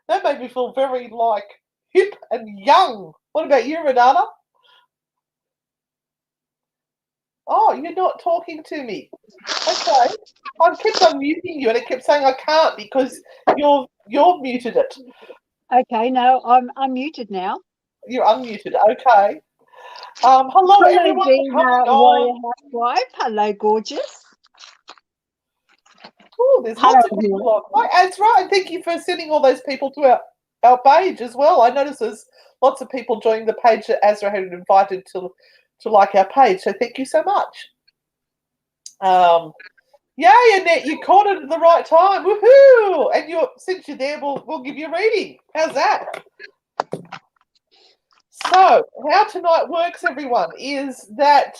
That made me feel very, like, hip and young. What about you, Renata? Oh, you're not talking to me. Okay. I kept on muting you, and it kept saying I can't because you're muted it. Okay, no, I'm unmuted now. You're unmuted. Okay. Hello, everyone. Hello, Warrior Housewife. Hello, gorgeous. Oh, there's Hello, lots of people on. Hi, Azra, and thank you for sending all those people to our page as well. I noticed there's lots of people joining the page that Azra had invited to like our page, so thank you so much. Yay, Annette, you caught it at the right time. Woohoo! And since you're there, we'll give you a reading. How's that? So, how tonight works, everyone, is that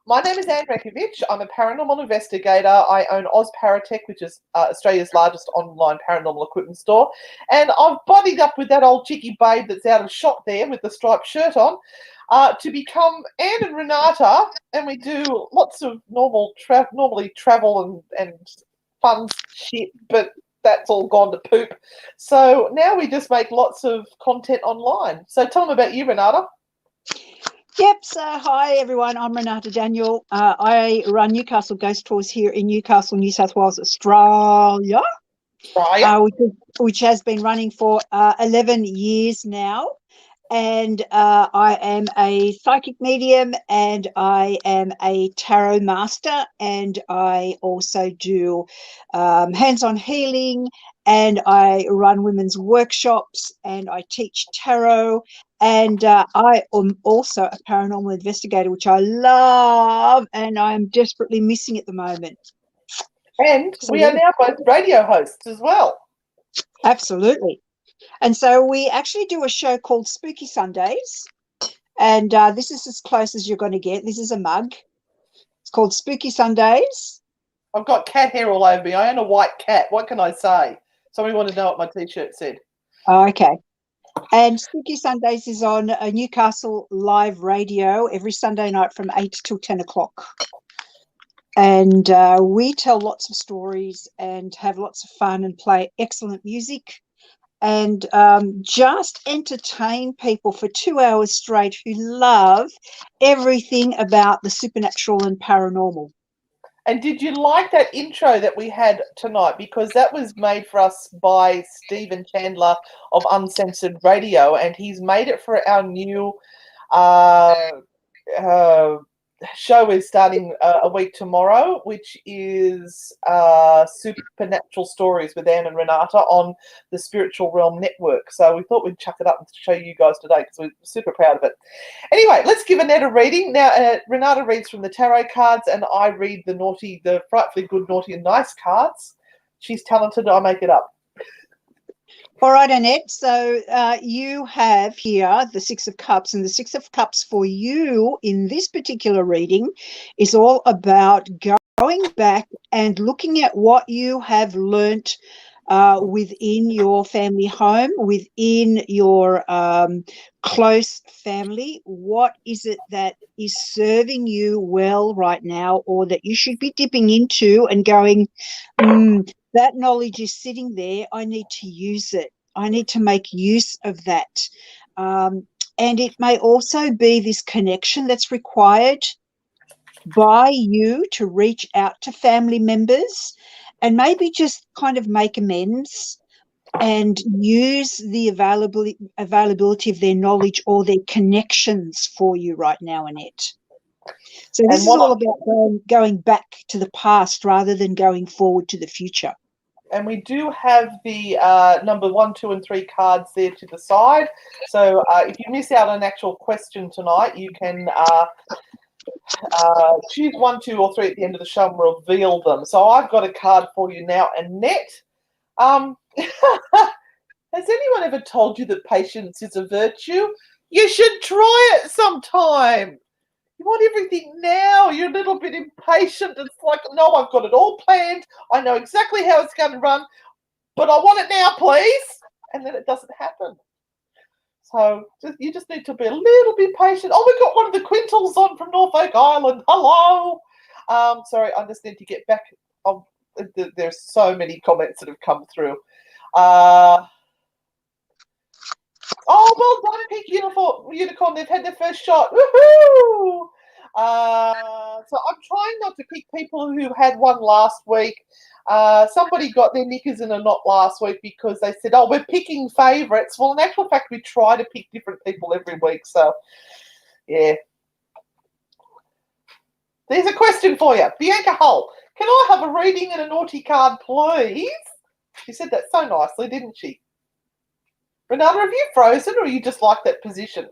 my name is Anne Rekovich. I'm a paranormal investigator. I own Oz Paratech, which is Australia's largest online paranormal equipment store. And I've buddied up with that old cheeky babe that's out of shot there with the striped shirt on to become Anne and Renata. And we do lots of normally travel and fun shit, but that's all gone to poop. So now we just make lots of content online. So tell them about you, Renata. Yep, so hi everyone, I'm Renata Daniel. I run Newcastle Ghost Tours here in Newcastle, New South Wales, Australia, which has been running for 11 years now. And I am a psychic medium, and I am a tarot master, and I also do hands-on healing, and I run women's workshops, and I teach tarot, and I am also a paranormal investigator, which I love, and I'm desperately missing at the moment. And so we are now both radio hosts as well. Absolutely. And so we actually do a show called Spooky Sundays, and this is as close as you're going to get. This is a mug. It's called Spooky Sundays. I've got cat hair all over me. I own a white cat. What can I say? Somebody want to know what my T-shirt said. Okay. And Spooky Sundays is on Newcastle Live Radio every Sunday night from 8 till 10 o'clock. And we tell lots of stories and have lots of fun and play excellent music. And just entertain people for 2 hours straight who love everything about the supernatural and paranormal. And did you like that intro that we had tonight? Because that was made for us by Stephen Chandler of Uncensored Radio, and he's made it for our new show is starting a week tomorrow, which is Supernatural Stories with Anne and Renata on the Spiritual Realm Network. So we thought we'd chuck it up and show you guys today because we're super proud of it. Anyway, let's give Annette a reading. Now, Renata reads from the tarot cards and I read the frightfully good, naughty and nice cards. She's talented. I make it up. All right, Annette, so you have here the Six of Cups, and the Six of Cups for you in this particular reading is all about going back and looking at what you have learnt within your family home, within your close family. What is it that is serving you well right now, or that you should be dipping into and going, that knowledge is sitting there. I need to use it. I need to make use of that. And it may also be this connection that's required by you to reach out to family members and maybe just kind of make amends and use the availability of their knowledge or their connections for you right now, Annette. So this is all about going back to the past rather than going forward to the future. And we do have the number 1, 2, and 3 cards there to the side. So if you miss out on an actual question tonight, you can choose 1, 2, or 3 at the end of the show and reveal them. So I've got a card for you now, Annette. Has anyone ever told you that patience is a virtue? You should try it sometime. You want everything now. You're a little bit impatient. It's like, no, I've got it all planned. I know exactly how it's going to run, but I want it now, please. And then it doesn't happen. So you just need to be a little bit patient. Oh, we've got one of the Quintals on from Norfolk Island. Hello. Sorry, I just need to get back. There's so many comments that have come through. unicorn. They've had their first shot. Woohoo! So I'm trying not to pick people who had one last week. Somebody got their knickers in a knot last week because they said, "Oh, we're picking favourites." Well, in actual fact, we try to pick different people every week. So, yeah. There's a question for you, Bianca Hull. Can I have a reading and a naughty card, please? She said that so nicely, didn't she? Renata, have you frozen, or you just like that position?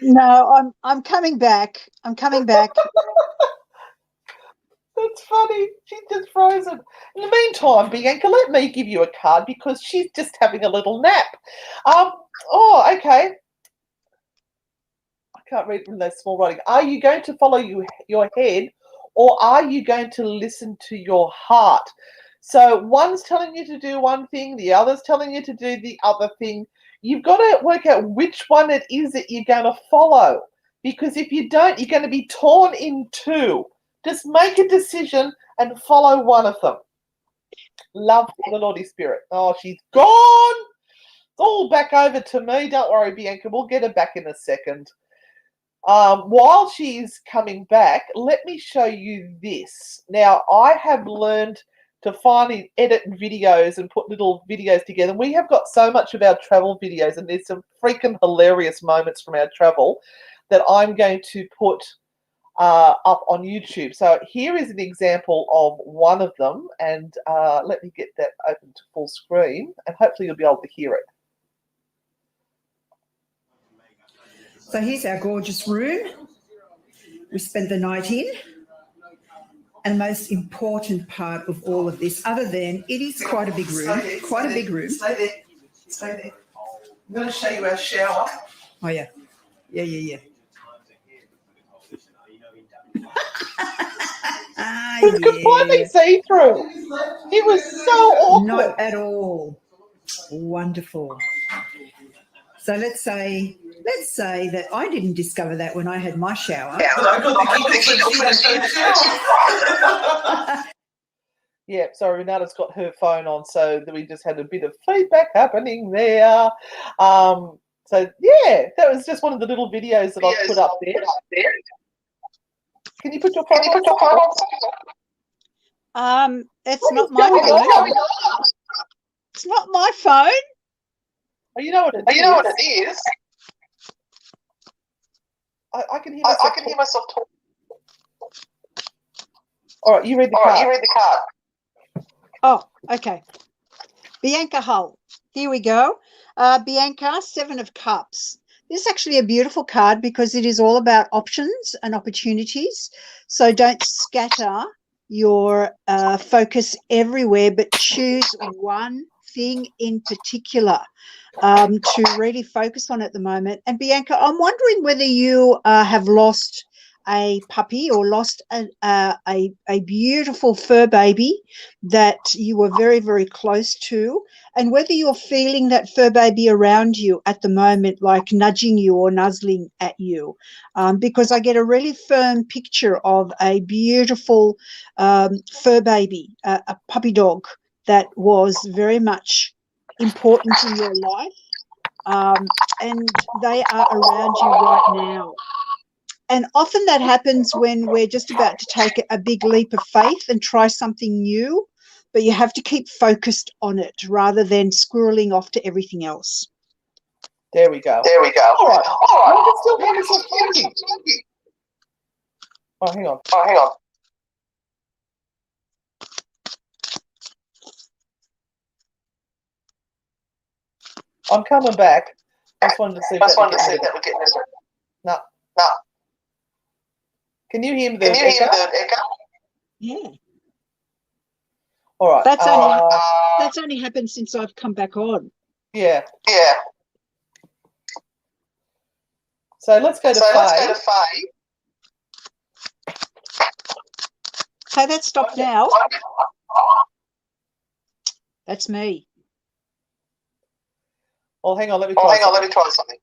No, I'm coming back. I'm coming back. That's funny. She's just frozen. In the meantime, Bianca, let me give you a card because she's just having a little nap. Oh, okay. I can't read from those small writing. Are you going to follow your head, or are you going to listen to your heart? So one's telling you to do one thing, the other's telling you to do the other thing. You've got to work out which one it is that you're going to follow, because if you don't, you're going to be torn in two. Just make a decision and follow one of them. Love the naughty spirit. Oh, she's gone. It's all back over to me. Don't worry, Bianca. We'll get her back in a second. While she's coming back, let me show you this. Now, I have learned to finally edit videos and put little videos together. We have got so much of our travel videos, and there's some freaking hilarious moments from our travel that I'm going to put up on YouTube. So here is an example of one of them, and let me get that open to full screen, and hopefully you'll be able to hear it. So here's our gorgeous room. We spent the night in. And the most important part of all of this, other than it is quite a big room, quite a big room. Stay there. Stay there. I'm going to show you our shower. Oh, yeah. Yeah. It was completely see-through. It was so awkward. Not at all. Wonderful. So let's say that I didn't discover that when I had my shower. Yeah, sorry, Renata's got her phone on, so we just had a bit of feedback happening there. So yeah, that was just one of the little videos that I put up there. Can you put your phone on? It's not my phone. It's not my phone. Oh, you know what it is? I can hear myself talk. All right, you read the card. Oh, okay. Bianca Hull. Here we go. Bianca, 7 of Cups. This is actually a beautiful card because it is all about options and opportunities. So don't scatter your focus everywhere, but choose one thing in particular to really focus on at the moment. And Bianca, I'm wondering whether you have lost a puppy or lost a beautiful fur baby that you were very, very close to, and whether you're feeling that fur baby around you at the moment, like nudging you or nuzzling at you, because I get a really firm picture of a beautiful fur baby, a puppy dog that was very much important in your life, and they are around you right now. And often that happens when we're just about to take a big leap of faith and try something new, but you have to keep focused on it rather than squirreling off to everything else. There we go. All right. I can still hear myself talking. Oh, hang on. I'm coming back. I just wanted to see that we're getting this. No. Can you hear the echo? Yeah. All right. That's only happened since I've come back on. Yeah. So let's go to Faye. Hey, that stopped now. That's me. Well, hang on. Let me try something.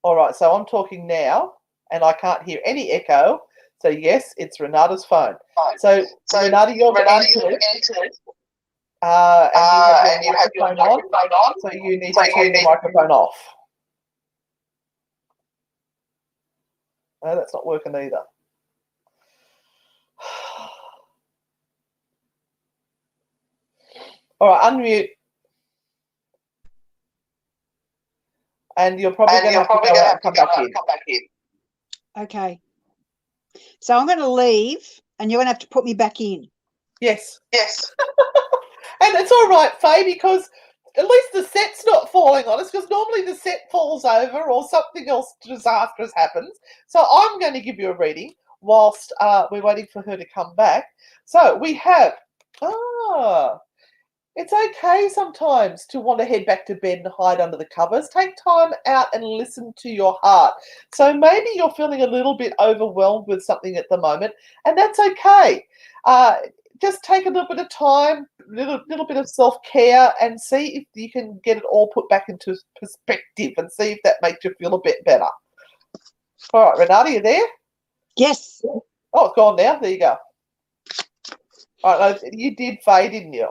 All right. So I'm talking now, and I can't hear any echo. So yes, it's Renata's phone. So Renata, you're entered. And you have your microphone on. So you need to turn your microphone off. No, that's not working either. All right, unmute. And you're probably going to have to go out and come back in. Okay. So I'm going to leave, and you're going to have to put me back in. Yes. And it's all right, Faye, because at least the set's not falling on us, because normally the set falls over or something else disastrous happens. So I'm going to give you a reading whilst we're waiting for her to come back. So we have, it's okay sometimes to want to head back to bed and hide under the covers. Take time out and listen to your heart. So maybe you're feeling a little bit overwhelmed with something at the moment, and that's okay. Just take a little bit of time, little bit of self-care, and see if you can get it all put back into perspective and see if that makes you feel a bit better. All right, Renata, you there? Yes. Oh, it's gone now. There you go. All right, you did Faye, didn't you?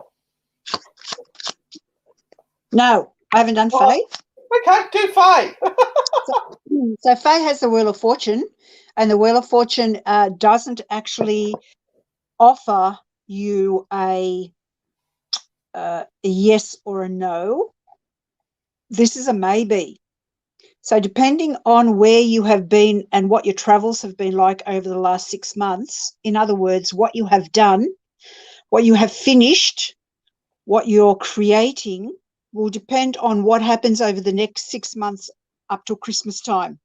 No, I haven't done Faye. Okay, do Faye. So Faye has the Wheel of Fortune, and the Wheel of Fortune doesn't actually offer you a yes or a no. This is a maybe. So depending on where you have been and what your travels have been like over the last 6 months, in other words, what you have done, what you have finished, what you're creating, will depend on what happens over the next 6 months up till Christmas time.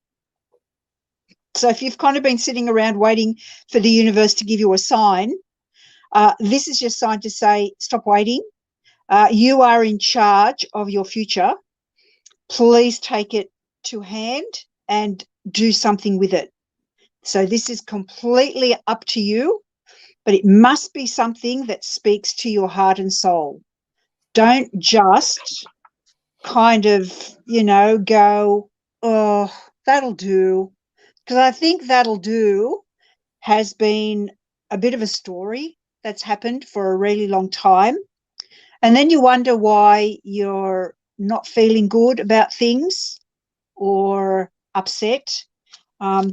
So if you've kind of been sitting around waiting for the universe to give you a sign, this is your sign to say, stop waiting. You are in charge of your future. Please take it to hand and do something with it. So this is completely up to you, but it must be something that speaks to your heart and soul. Don't just kind of, go, oh, that'll do. Because I think that'll do has been a bit of a story that's happened for a really long time. And then you wonder why you're not feeling good about things or upset,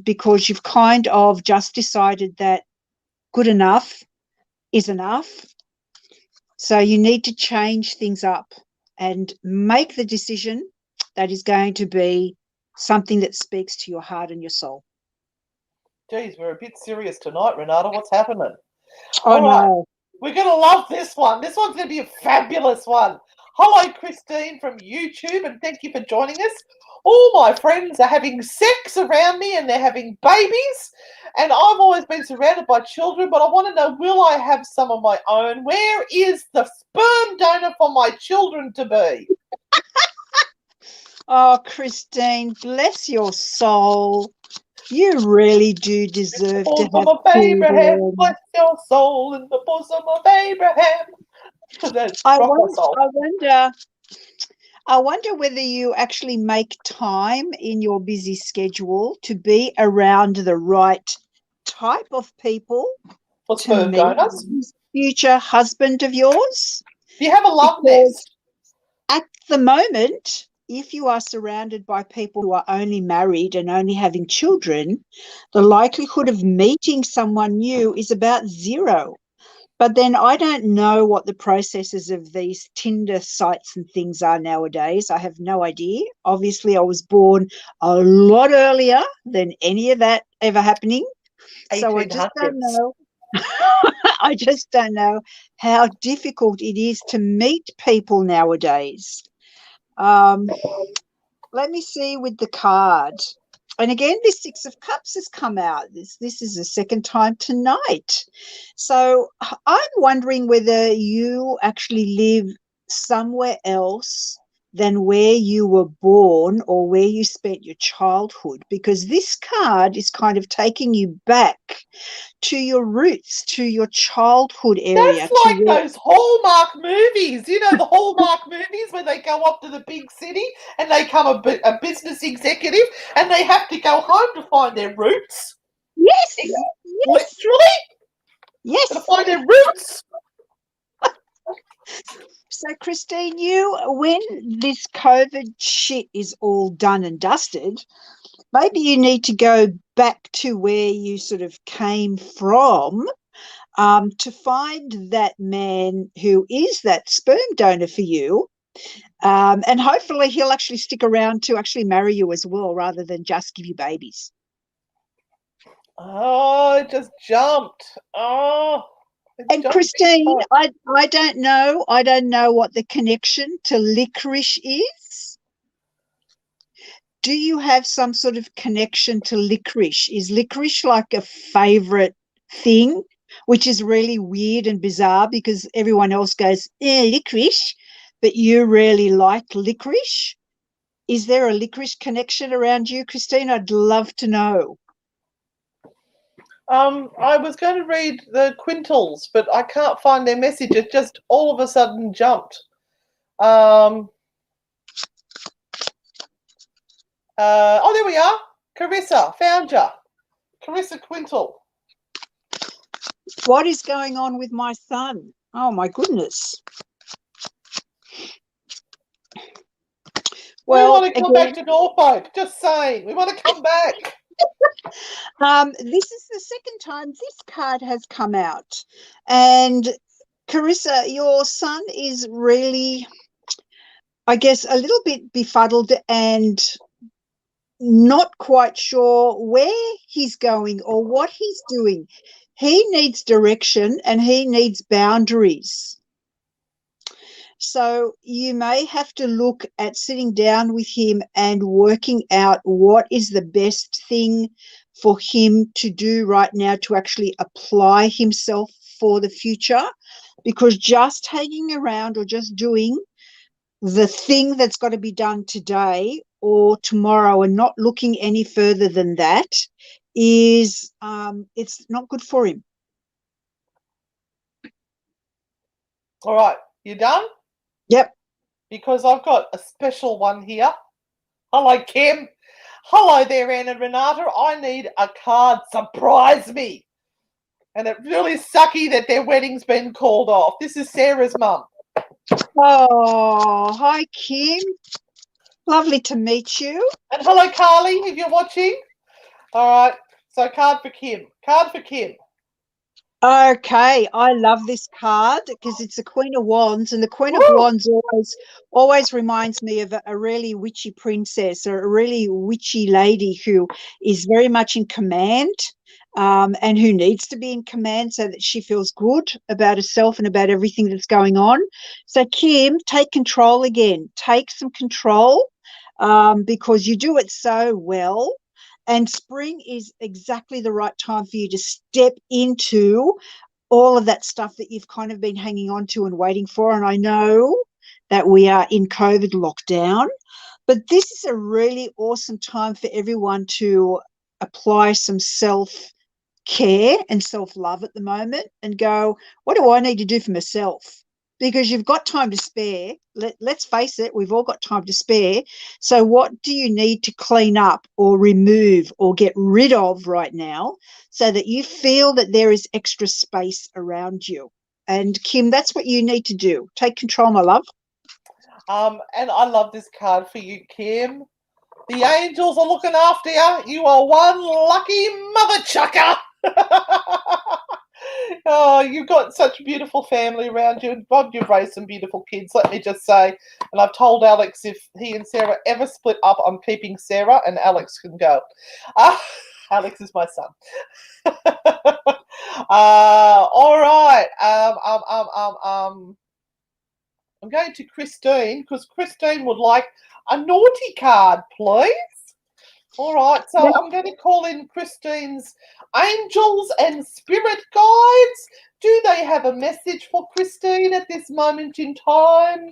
because you've kind of just decided that good enough is enough. So you need to change things up and make the decision that is going to be something that speaks to your heart and your soul. Geez, we're a bit serious tonight, Renata. What's happening? Oh, All right. no. We're going to love this one. This one's going to be a fabulous one. Hello, Christine from YouTube, and thank you for joining us. All my friends are having sex around me and they're having babies, and I've always been surrounded by children, but I want to know, will I have some of my own? Where is the sperm donor for my children to be? Oh, Christine, bless your soul. You really do deserve to have Bosom of Abraham, children. bless your soul in the bosom of Abraham. I wonder whether you actually make time in your busy schedule to be around the right type of people For to sperm meet donors. this future husband of yours. Do you have a love Because nest? at the moment, if you are surrounded by people who are only married and only having children, the likelihood of meeting someone new is about 0. But then I don't know what the processes of these Tinder sites and things are nowadays. I have no idea. Obviously, I was born a lot earlier than any of that ever happening. So I just don't know. I just don't know how difficult it is to meet people nowadays. Let me see with the card. And again, this 6 of Cups has come out. This is the second time tonight. So I'm wondering whether you actually live somewhere else than where you were born or where you spent your childhood, because this card is kind of taking you back to your roots, to your childhood area. That's like those Hallmark movies. You know, the Hallmark movies where they go up to the big city and they become a business executive and they have to go home to find their roots. Yes. Literally? Yes. To find their roots. So, Christine, when this COVID shit is all done and dusted, maybe you need to go back to where you sort of came from, to find that man who is that sperm donor for you. And hopefully he'll actually stick around to actually marry you as well, rather than just give you babies. Oh, it just jumped. Oh. And Christine, I don't know. I don't know what the connection to licorice is. Do you have some sort of connection to licorice? Is licorice like a favorite thing, which is really weird and bizarre because everyone else goes, licorice, but you really like licorice? Is there a licorice connection around you, Christine? I'd love to know. I was going to read the quintals, but I can't find their message. It just all of a sudden jumped. Oh, there we are. Carissa, found ya. Carissa Quintal. What is going on with my son? Oh, my goodness. Well, we want to come back to Norfolk. Just saying. We want to come back. This is the second time this card has come out. And Carissa, your son is really, I guess, a little bit befuddled and not quite sure where he's going or what he's doing. He needs direction and he needs boundaries. So you may have to look at sitting down with him and working out what is the best thing for him to do right now to actually apply himself for the future, because just hanging around or just doing the thing that's got to be done today or tomorrow and not looking any further than that is it's not good for him. All right, you done? Yep. Because I've got a special one here. Hello, Kim. Hello there, Anne and Renata. I need a card. Surprise me. And it's really sucky that their wedding's been called off. This is Sarah's mum. Oh, hi, Kim. Lovely to meet you. And hello, Carly, if you're watching. All right, so card for Kim. Card for Kim. Okay, I love this card because it's the Queen of Wands, and the Queen of Wands always reminds me of a really witchy princess or a really witchy lady who is very much in command, and who needs to be in command so that she feels good about herself and about everything that's going on. So, Kim, take control again. Take some control, because you do it so well. And spring is exactly the right time for you to step into all of that stuff that you've kind of been hanging on to and waiting for. And I know that we are in COVID lockdown, but this is a really awesome time for everyone to apply some self-care and self-love at the moment and go, what do I need to do for myself? Because you've got time to spare. Let's face it, we've all got time to spare. So what do you need to clean up or remove or get rid of right now so that you feel that there is extra space around you? And Kim, that's what you need to do. Take control, my love. And I love this card for you, Kim. The angels are looking after you. You are one lucky mother chucker. Oh, you've got such a beautiful family around you. God, you've raised some beautiful kids, let me just say. And I've told Alex if he and Sarah ever split up, I'm keeping Sarah and Alex can go. Alex is my son. All right. I'm going to Christine because Christine would like a naughty card, please. All right, so I'm going to call in Christine's angels and spirit guides. Do they have a message for Christine at this moment in time?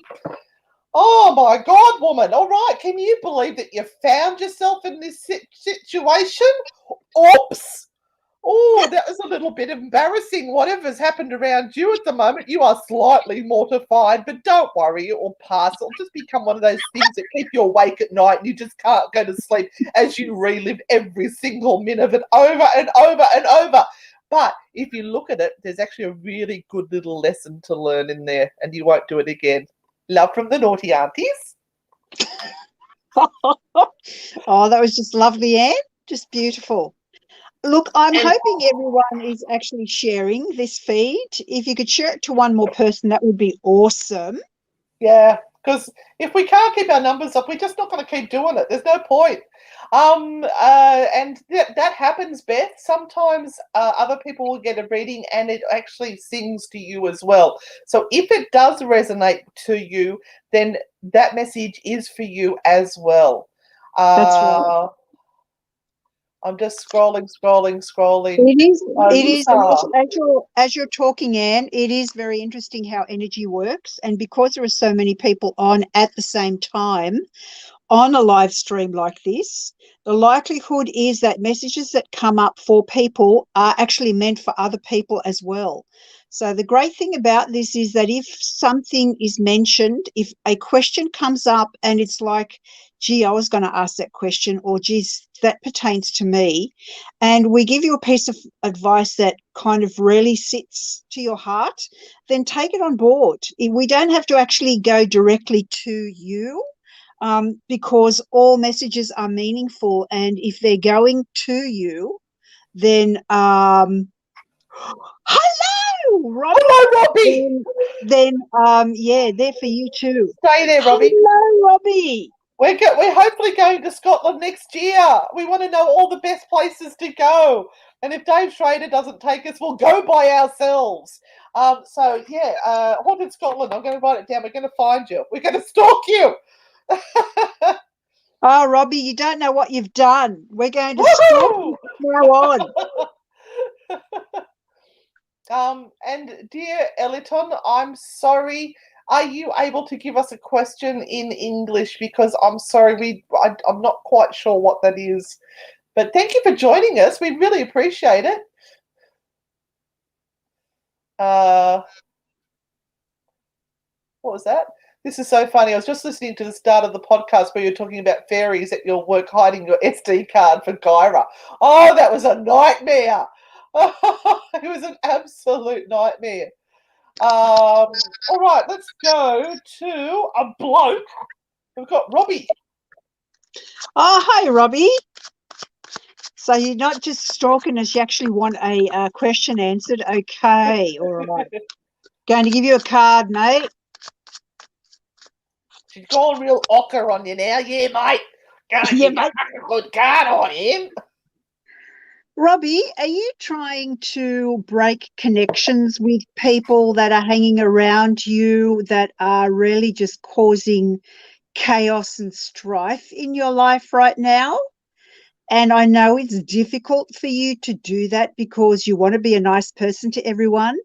Oh, my God, woman. All right, can you believe that you found yourself in this situation? Oops. Oh, that was a little bit embarrassing. Whatever's happened around you at the moment, you are slightly mortified, but don't worry, it will pass. It'll just become one of those things that keep you awake at night and you just can't go to sleep as you relive every single minute of it over and over and over. But if you look at it, there's actually a really good little lesson to learn in there and you won't do it again. Love from the naughty aunties. Oh, that was just lovely, Anne. Just beautiful. Look, I'm And hoping everyone is actually sharing this feed. If you could share it to one more person, that would be awesome. yeah, because if we can't keep our numbers up, we're just not going to keep doing it. There's no point. And that happens, Beth. Sometimes other people will get a reading and it actually sings to you as well. So if it does resonate to you, then that message is for you as well. That's right. I'm just scrolling. It is. It is. And Musa. as you're talking, Anne, it is very interesting how energy works. And because there are so many people on at the same time, on a live stream like this, the likelihood is that messages that come up for people are actually meant for other people as well. So the great thing about this is that if something is mentioned, if a question comes up and it's like, gee, I was going to ask that question, or geez, that pertains to me, and we give you a piece of advice that kind of really sits to your heart, then take it on board. We don't have to actually go directly to you, because all messages are meaningful, and if they're going to you, then hello, Robbie. Hello, Robbie. Yeah, they're for you too. Stay there, Robbie. Hello, Robbie. We're hopefully going to Scotland next year. We want to know all the best places to go. And if Dave Schrader doesn't take us, we'll go by ourselves. Haunted Scotland. I'm going to write it down. We're going to find you. We're going to stalk you. Oh, Robbie, you don't know what you've done. We're going to stalk you from now on. And dear Eliton, I'm sorry. Are you able to give us a question in English? Because I'm sorry, I'm not quite sure what that is. But thank you for joining us. We really appreciate it. What was that? This is so funny. I was just listening to the start of the podcast where you're talking about fairies at your work hiding your SD card for Gyra. Oh, that was a nightmare. It was an absolute nightmare. All right, let's go to a bloke. We've got Robbie. Oh, hi, Robbie. So you're not just stalking us, you actually want a question answered. Okay, all right. Going to give you a card, mate. She's going real ochre on you now. Yeah, mate. Gonna give you a good card on him. Robbie, are you trying to break connections with people that are hanging around you that are really just causing chaos and strife in your life right now? And I know it's difficult for you to do that because you want to be a nice person to everyone.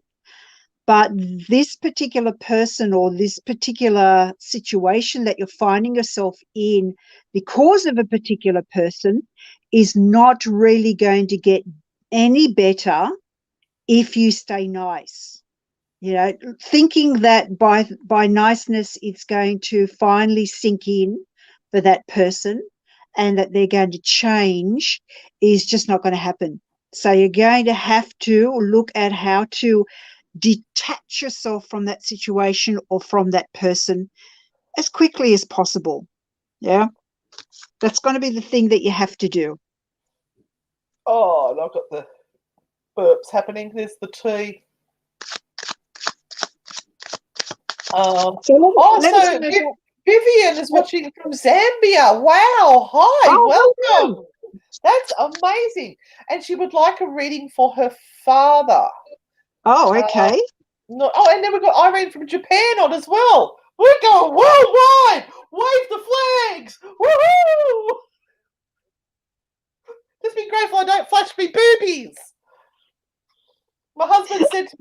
But this particular person or this particular situation that you're finding yourself in because of a particular person is not really going to get any better if you stay nice. You know, thinking that by niceness it's going to finally sink in for that person and that they're going to change is just not going to happen. So you're going to have to look at how to detach yourself from that situation or from that person as quickly as possible. Yeah, that's going to be the thing that you have to do. Oh, I've got the burps happening. There's the tea. Vivian is watching from Zambia. Wow, hi, welcome. That's amazing. And she would like a reading for her father. Oh, okay. And then we've got Irene from Japan on as well. We're going worldwide. Wave the flags. Woohoo! Just be grateful I don't flash me boobies. My husband said to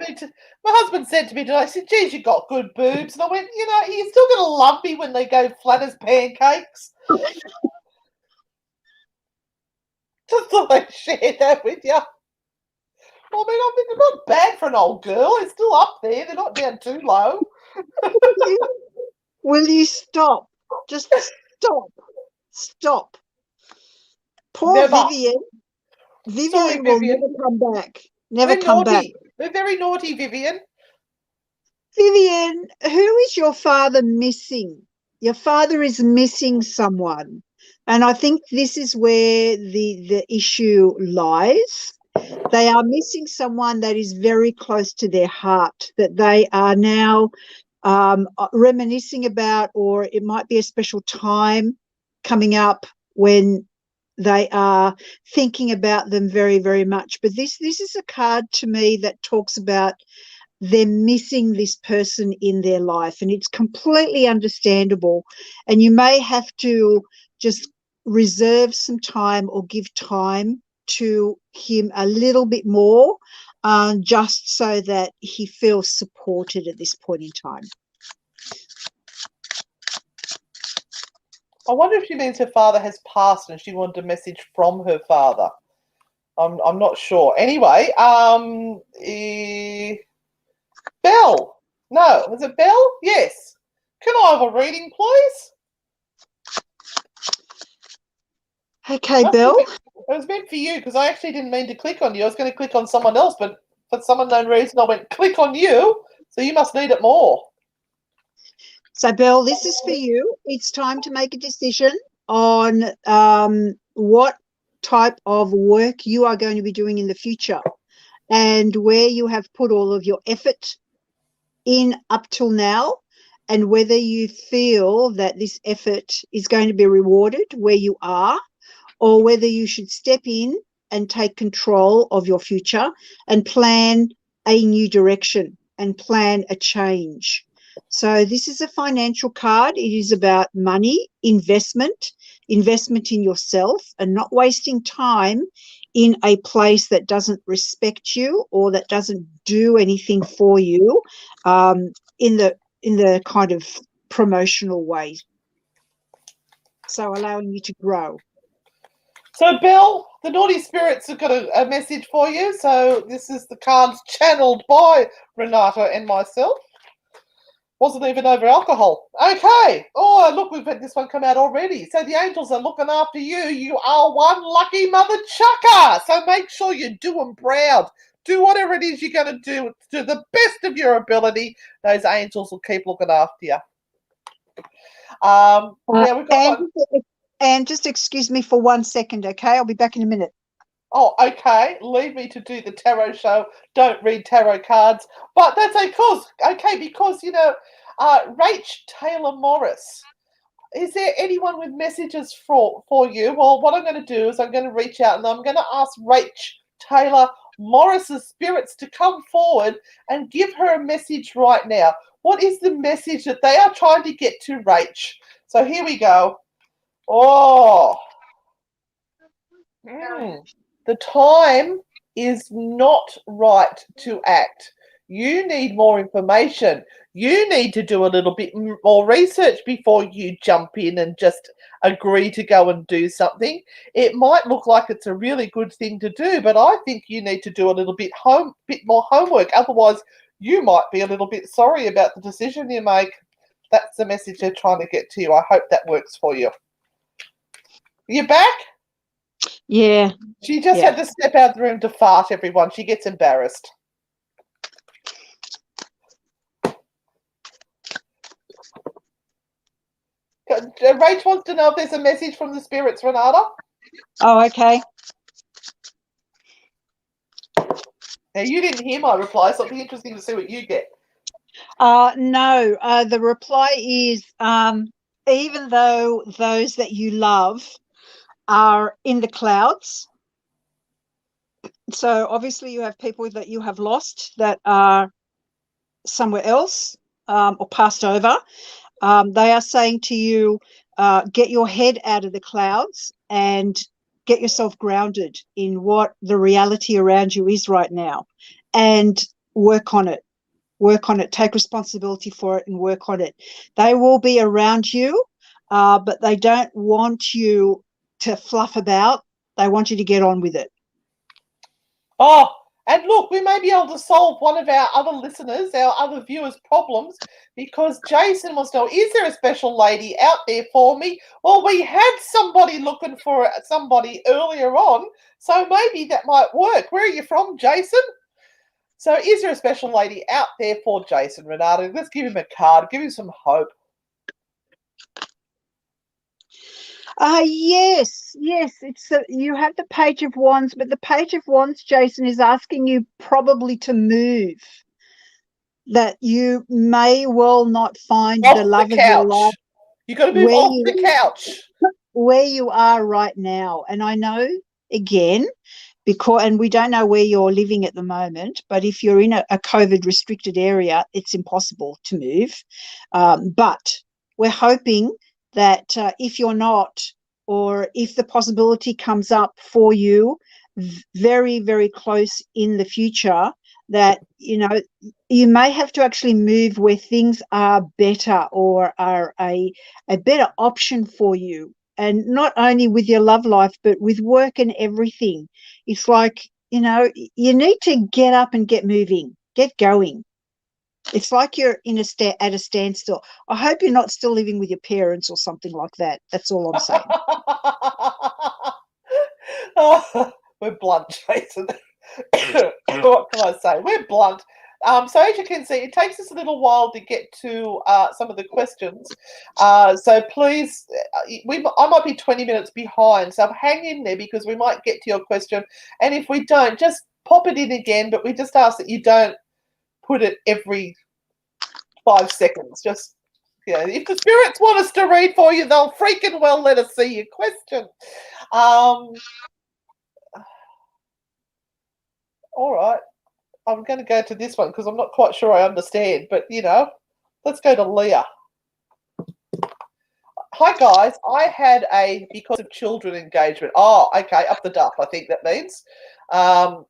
me tonight, I said, geez, you got good boobs. And I went, you're still going to love me when they go flat as pancakes. Just thought I'd share that with you. I mean, they're not bad for an old girl. It's still up there. They're not down too low. Will you stop? Just stop. Stop. Poor Never. Vivian. Sorry, will never come back. Never We're come naughty. back. We're very naughty, Vivian. Vivian, who is your father missing? Your father is missing someone. And I think this is where the issue lies. They are missing someone that is very close to their heart, that they are now reminiscing about, or it might be a special time coming up when they are thinking about them very, very much. But this is a card to me that talks about them missing this person in their life, and it's completely understandable. And you may have to just reserve some time or give time to him a little bit more, just so that he feels supported at this point in time. I wonder if she means her father has passed and she wanted a message from her father. I'm not sure. Anyway, Belle. No, was it Belle? Yes. Can I have a reading, please? Okay, Belle. It was meant for you because I actually didn't mean to click on you. I was going to click on someone else, but for some unknown reason I went click on you. So you must need it more. So, Belle, this is for you. It's time to make a decision on what type of work you are going to be doing in the future, and where you have put all of your effort in up till now, and whether you feel that this effort is going to be rewarded where you are, or whether you should step in and take control of your future and plan a new direction and plan a change. So this is a financial card. It is about money, investment in yourself, and not wasting time in a place that doesn't respect you or that doesn't do anything for you, in the kind of promotional way. So allowing you to grow. So, Belle, the naughty spirits have got a message for you. So this is the cards channeled by Renata and myself. Wasn't even over alcohol. Okay. Oh, look, we've had this one come out already. So the angels are looking after you. You are one lucky mother chucker. So make sure you do them proud. Do whatever it is you're going to do to the best of your ability. Those angels will keep looking after you. Now we've got one. And just excuse me for 1 second, okay? I'll be back in a minute. Oh, okay. Leave me to do the tarot show. Don't read tarot cards. But that's because, you know, Rach Taylor Morris. Is there anyone with messages for you? Well, what I'm going to do is I'm going to reach out and I'm going to ask Rach Taylor Morris's spirits to come forward and give her a message right now. What is the message that they are trying to get to Rach? So here we go. Oh. The time is not right to act. You need more information. You need to do a little bit more research before you jump in and just agree to go and do something. It might look like it's a really good thing to do, but I think you need to do a little bit more homework. Otherwise, you might be a little bit sorry about the decision you make. That's the message they're trying to get to you. I hope that works for you. You back? Yeah. She just had to step out of the room to fart, everyone. She gets embarrassed. Rach wants to know if there's a message from the spirits, Renata. Oh, okay. Now, you didn't hear my reply, so it'll be interesting to see what you get. No, the reply is, even though those that you love are in the clouds, so obviously you have people that you have lost that are somewhere else, or passed over. They are saying to you, get your head out of the clouds and get yourself grounded in what the reality around you is right now, and work on it. Work on it. Take responsibility for it and work on it. They will be around you, but they don't want you to fluff about. They want you to get on with it. Oh, and look, we may be able to solve one of our other listeners, our other viewers' problems, because Jason wants to know, is there a special lady out there for me? Well, we had somebody looking for somebody earlier on, so maybe that might work. Where are you from, Jason? So is there a special lady out there for Jason, Renata? Let's give him a card. Give him some hope. Yes, yes. You have the Page of Wands, but the Page of Wands, Jason, is asking you probably to move. That you may well not find the Off the love of your life couch. You got to move where off you the couch. where you are right now. And I know, again, and we don't know where you're living at the moment, but if you're in a COVID restricted area, it's impossible to move. But we're hoping that if you're not, or if the possibility comes up for you very, very close in the future, that, you may have to actually move where things are better or are a better option for you. And not only with your love life, but with work and everything. It's like, you need to get up and get moving, get going. It's like you're at a standstill. I hope you're not still living with your parents or something like that. That's all I'm saying. Oh, we're blunt, Jason. What can I say? We're blunt. So as you can see, it takes us a little while to get to some of the questions. So please, I might be 20 minutes behind, so hang in there because we might get to your question. And if we don't, just pop it in again, but we just ask that you don't put it every 5 seconds. Just, if the spirits want us to read for you, they'll freaking well let us see your question. All right. I'm going to go to this one because I'm not quite sure I understand. But, let's go to Leah. Hi, guys. I had a because of children engagement. Oh, okay. Up the duff, I think that means. I'm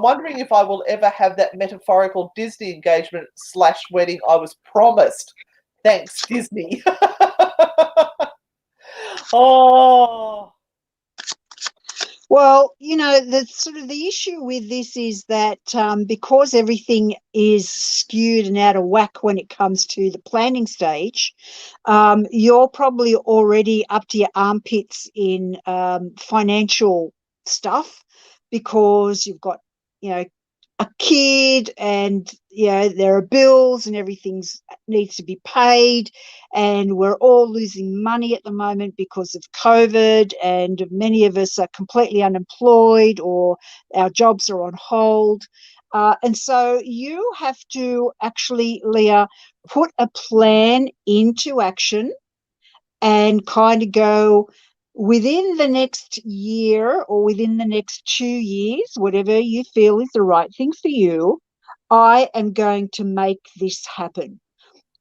wondering if I will ever have that metaphorical Disney engagement / wedding I was promised. Thanks, Disney. Oh. Well, the issue with this is that because everything is skewed and out of whack when it comes to the planning stage, you're probably already up to your armpits in financial stuff because you've got, a kid and there are bills and everything needs to be paid, and we're all losing money at the moment because of COVID, and many of us are completely unemployed or our jobs are on hold. And so you have to actually, Leah, put a plan into action and kind of go, within the next year or within the next 2 years, whatever you feel is the right thing for you, I am going to make this happen.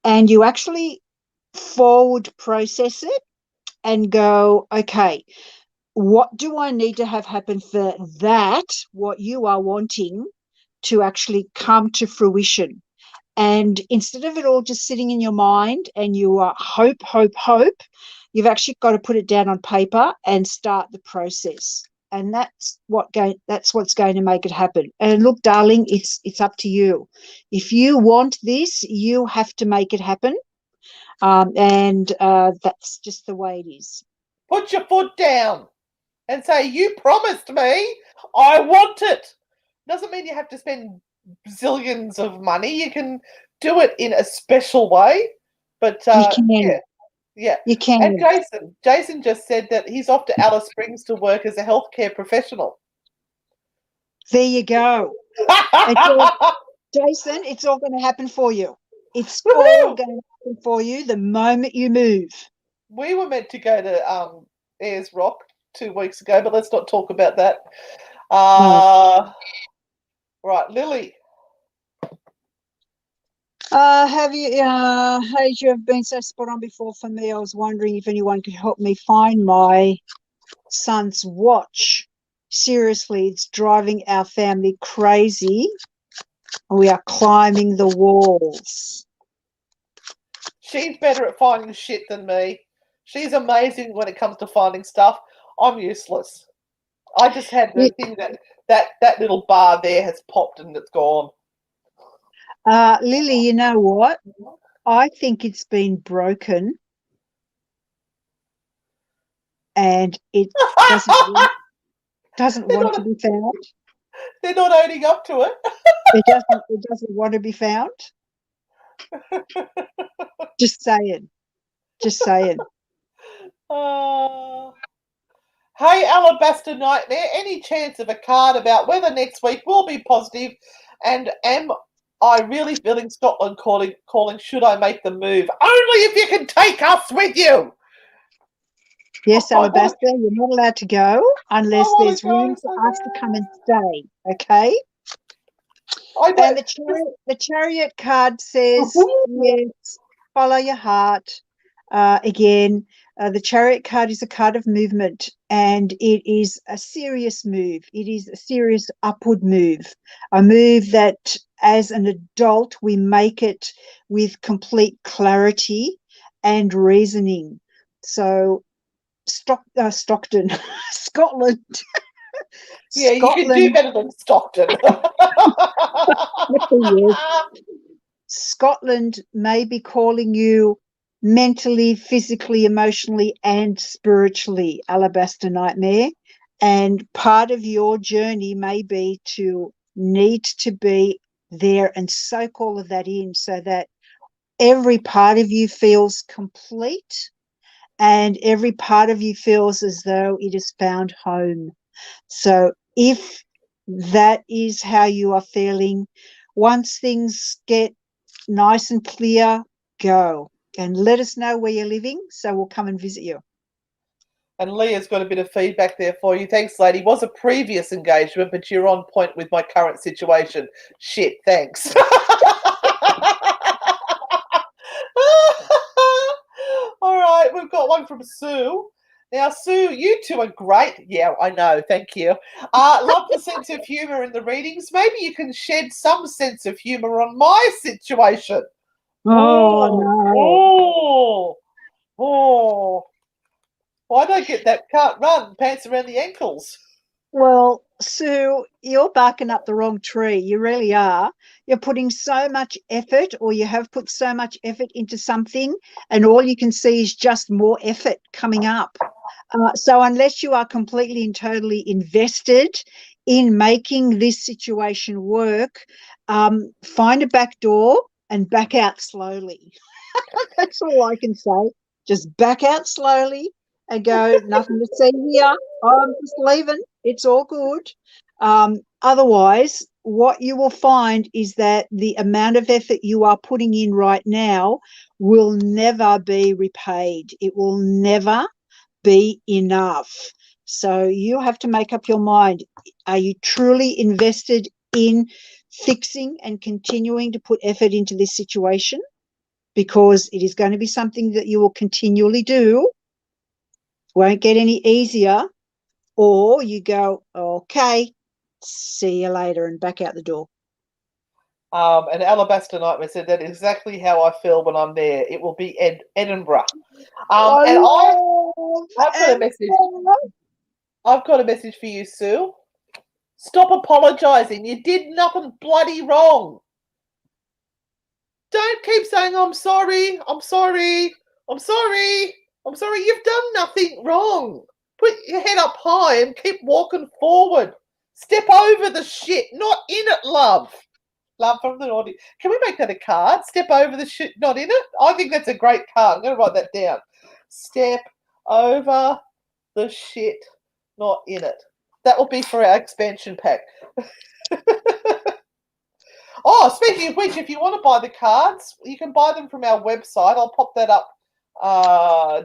And you actually forward process it and go, okay, what do I need to have happen for that, what you are wanting, to actually come to fruition? And instead of it all just sitting in your mind and you are hope, you've actually got to put it down on paper and start the process. And that's what's going to make it happen. And look, darling, it's up to you. If you want this, you have to make it happen. And that's just the way it is. Put your foot down and say, you promised me, I want it. Doesn't mean you have to spend zillions of money. You can do it in a special way. But You can. yeah. You can. And Jason just said that he's off to Alice Springs to work as a healthcare professional. There you go. Jason, it's all going to happen for you. It's all going to happen for you the moment you move. We were meant to go to Ayers Rock 2 weeks ago, but let's not talk about that. Right, Lily. Have you, Hayes, you have been so spot on before for me. I was wondering if anyone could help me find my son's watch. Seriously, it's driving our family crazy. We are climbing the walls. She's better at finding shit than me. She's amazing when it comes to finding stuff. I'm useless. I just had the thing that little bar there has popped and it's gone. Lily, you know what? I think it's been broken and it doesn't want to be found. They're not owning up to it. It doesn't want to be found. Just saying. Alabaster Nightmare, any chance of a card about whether next week will be positive, and am I really feeling Scotland calling? Should I make the move? Only if you can take us with you. Yes, Alabaster, you're not allowed to go unless there's room so for us to come and stay, okay? And the chariot card says, yes, follow your heart. Again, the chariot card is a card of movement, and it is a serious move. It is a serious upward move, a move that as an adult we make it with complete clarity and reasoning. So Stockton, Scotland. Yeah, you can do better than Stockton. Yes. Scotland may be calling you mentally, physically, emotionally, and spiritually, Alabaster Nightmare. And part of your journey may be to need to be there and soak all of that in so that every part of you feels complete and every part of you feels as though it has found home. So if that is how you are feeling, once things get nice and clear, go and let us know where you're living so we'll come and visit you. And Leah's got a bit of feedback there for you. Thanks, lady. Was a previous engagement, but you're on point with my current situation. Shit, thanks. All right, we've got one from Sue. Now, Sue, you two are great. Yeah, I know. Thank you. Love the sense of humour in the readings. Maybe you can shed some sense of humour on my situation. No. Oh. Why don't I get that? Can't run. Pants around the ankles. Well, Sue, you're barking up the wrong tree. You really are. You're putting so much effort, or you have put so much effort into something, and all you can see is just more effort coming up. So unless you are completely and totally invested in making this situation work, find a back door and back out slowly. That's all I can say. Just back out slowly and go, nothing to see here. I'm just leaving. It's all good. Otherwise, what you will find is that the amount of effort you are putting in right now will never be repaid. It will never be enough. So you have to make up your mind. Are you truly invested in fixing and continuing to put effort into this situation? Because it is going to be something that you will continually do, won't get any easier, or you go, okay, see you later, and back out the door. And Alabaster Nightmare said that exactly how I feel when I'm there. It will be Edinburgh. And I've got a message. I've got a message for you, Sue. Stop apologising. You did nothing bloody wrong. Don't keep saying, I'm sorry, I'm sorry, I'm sorry, I'm sorry. You've done nothing wrong. Put your head up high and keep walking forward. Step over the shit, not in it, love. Love from the audience. Can we make that a card? Step over the shit, not in it? I think that's a great card. I'm going to write that down. Step over the shit, not in it. That will be for our expansion pack. Oh, speaking of which, if you want to buy the cards, you can buy them from our website. I'll pop that up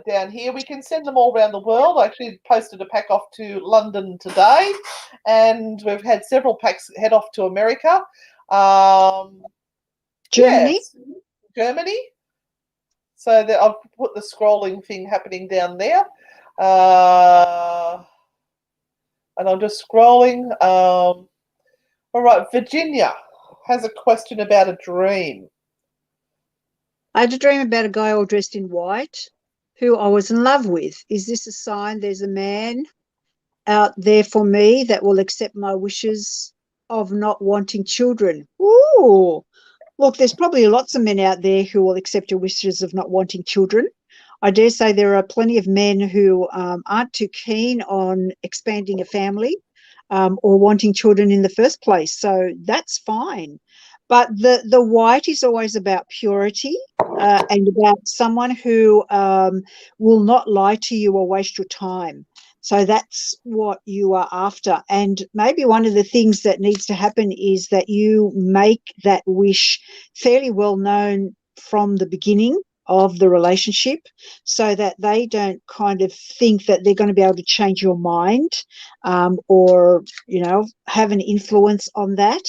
down here. We can send them all around the world. I actually posted a pack off to London today, and we've had several packs head off to America. Germany? Yes, Germany. So I've put the scrolling thing happening down there. And I'm just scrolling. All right, Virginia has a question about a dream. I had a dream about a guy all dressed in white who I was in love with. Is this a sign there's a man out there for me that will accept my wishes of not wanting children? Ooh, look, there's probably lots of men out there who will accept your wishes of not wanting children. I dare say there are plenty of men who aren't too keen on expanding a family or wanting children in the first place. So that's fine. But the white is always about purity and about someone who will not lie to you or waste your time. So that's what you are after. And maybe one of the things that needs to happen is that you make that wish fairly well known from the beginning of the relationship, so that they don't kind of think that they're going to be able to change your mind, or, you know, have an influence on that.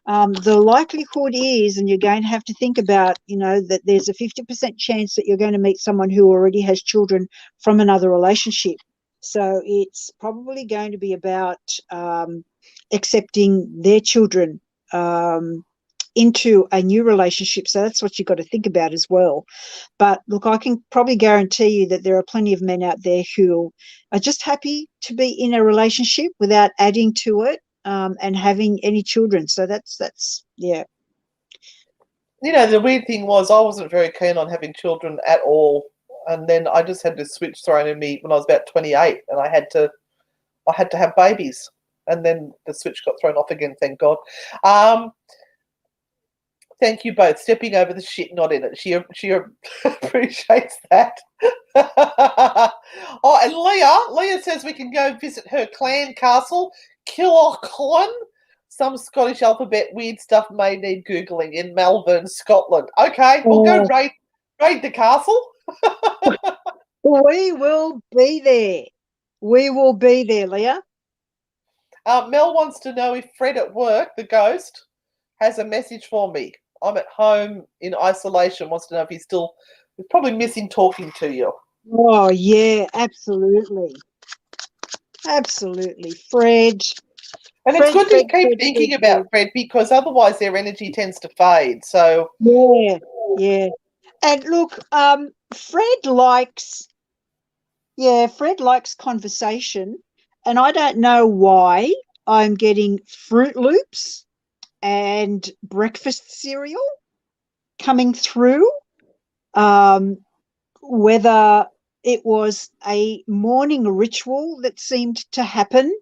The likelihood is, and you're going to have to think about, you know, that there's a 50% chance that you're going to meet someone who already has children from another relationship. So it's probably going to be about accepting their children into a new relationship. So that's what you've got to think about as well. But look, I can probably guarantee you that there are plenty of men out there who are just happy to be in a relationship without adding to it, and having any children. So that's yeah. You know, the weird thing was I wasn't very keen on having children at all. And then I just had this switch thrown in me when I was about 28, and I had to have babies. And then the switch got thrown off again, thank God. Thank you both. Stepping over the shit, not in it. She appreciates that. Oh, and Leah says we can go visit her clan castle, Killochlan. Some Scottish alphabet weird stuff may need Googling in Melbourne, Scotland. Okay, we'll go raid the castle. We will be there. We will be there, Leah. Mel wants to know if Fred at work, the ghost, has a message for me. I'm at home in isolation. Wants to know if he's probably missing talking to you. Oh, yeah, absolutely. Absolutely. Fred. And it's good to keep thinking about Fred, because otherwise their energy tends to fade. So yeah. And look, Fred likes conversation, and I don't know why I'm getting Fruit Loops and breakfast cereal coming through, whether it was a morning ritual that seemed to happen,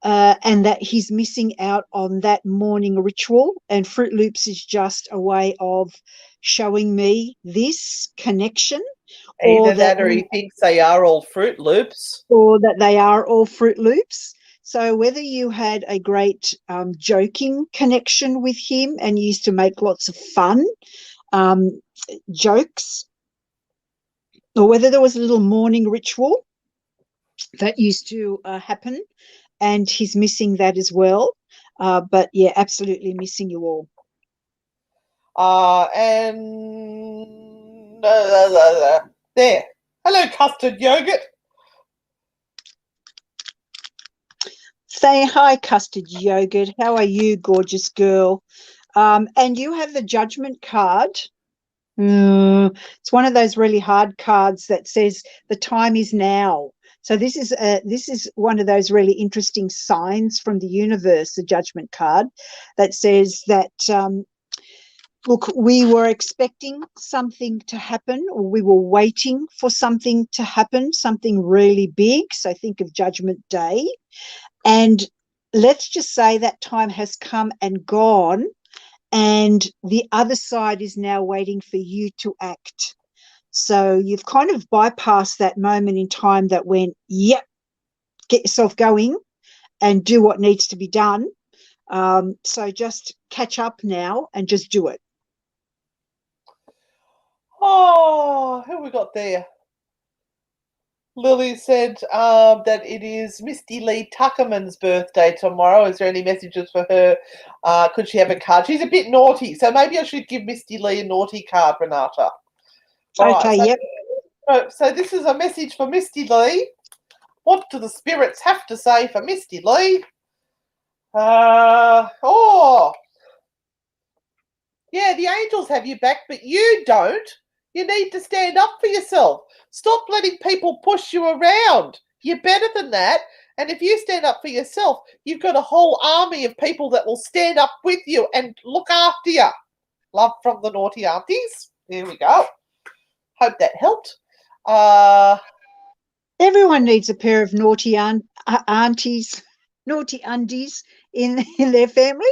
and that he's missing out on that morning ritual, and Fruit Loops is just a way of showing me this connection. Either that or he thinks they are all Fruit Loops. Or that they are all Fruit Loops. So whether you had a great joking connection with him and used to make lots of fun jokes, or whether there was a little morning ritual that used to happen, and he's missing that as well. But yeah, absolutely missing you all. And there. Hello, custard yogurt. Say hi, custard yogurt. How are you, gorgeous girl? And you have the judgment card. It's one of those really hard cards that says the time is now. So this is one of those really interesting signs from the universe, the judgment card, that says that look, we were expecting something to happen, or we were waiting for something to happen, something really big. So think of Judgment Day. And let's just say that time has come and gone, and the other side is now waiting for you to act. So you've kind of bypassed that moment in time that went, yep, get yourself going and do what needs to be done. So just catch up now and just do it. Oh, who we got there? Lily said that it is Misty Lee Tuckerman's birthday tomorrow. Is there any messages for her? Could she have a card? She's a bit naughty, so maybe I should give Misty Lee a naughty card, Renata. Okay, yep. So this is a message for Misty Lee. What do the spirits have to say for Misty Lee? Yeah, the angels have you back, but you don't. You need to stand up for yourself. Stop letting people push you around. You're better than that. And if you stand up for yourself, you've got a whole army of people that will stand up with you and look after you. Love from the naughty aunties. There we go. Hope that helped. Everyone needs a pair of naughty aunties, naughty undies in their family.